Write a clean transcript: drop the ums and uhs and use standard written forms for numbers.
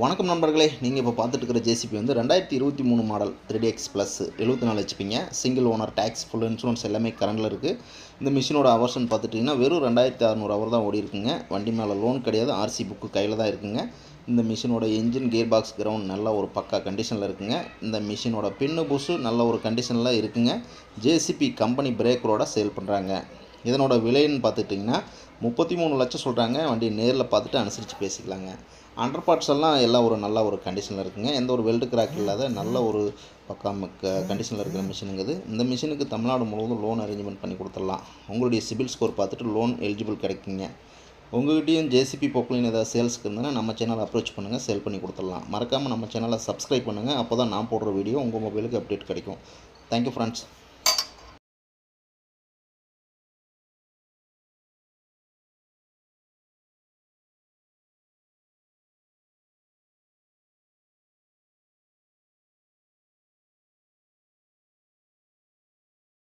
வணக்கம் நண்பர்களே, நீங்கள் இப்போ பார்த்துட்டு இருக்கிற ஜேசிபி வந்து 2023 மாடல் 3DX ப்ளஸ் 74 ஹெச்பிங்க. Single owner, tax, full insurance எல்லாமே கரண்டில் இருக்குது. இந்த மிஷினோட ஹவர்ஸ்னு பார்த்துட்டிங்கன்னா வெறும் 2600 ஹவர் தான் ஓடி இருக்குங்க. வண்டி மேலே லோன் கிடையாது, ஆர்சி புக்கு கையில் தான் இருக்குங்க. இந்த மிஷினோட என்ஜின், கியர் பாக்ஸ், கிரவுண்ட் நல்ல ஒரு பக்கா கண்டிஷனில் இருக்குங்க. இந்த மிஷினோட பின்னு புஷு நல்ல ஒரு கண்டிஷனில் இருக்குங்க. ஜேசிபி கம்பெனி பிரேக்கரோட சேல் பண்ணுறாங்க. இதனோட விலைன்னு பார்த்துட்டிங்கன்னா 33 லட்சம் சொல்கிறாங்க. வண்டி நேரில் பார்த்துட்டு அனுசரித்து பேசிக்கலாங்க. அண்டர் பார்ட்ஸ் எல்லாம் நல்ல ஒரு கண்டிஷனில் இருக்குங்க. எந்த ஒரு வெல்டு கிராக் இல்லாத நல்ல ஒரு பக்கா கண்டிஷனில் இருக்கிற மிஷினுங்குது. இந்த மிஷினுக்கு தமிழ்நாடு முழுவதும் லோன் அரேஞ்ச்மெண்ட் பண்ணி கொடுத்துடலாம். உங்களுடைய சிபில் ஸ்கோர் பார்த்துட்டு லோன் எலிஜிபிள் கிடைக்குங்க. உங்கள்கிட்டையும் ஜேசிபி பொக்லின் ஏதாவது சேல்ஸ்க்கு இருந்ததுன்னா நம்ம சேனலை அப்ரோச் பண்ணுங்கள், சேல் பண்ணி கொடுத்துடலாம். மறக்காமல் நம்ம சேனலை சப்ஸ்கிரைப் பண்ணுங்கள். அப்போ தான் நான் போடுற வீடியோ உங்கள் மொபைலுக்கு அப்டேட் கிடைக்கும். Thank you friends.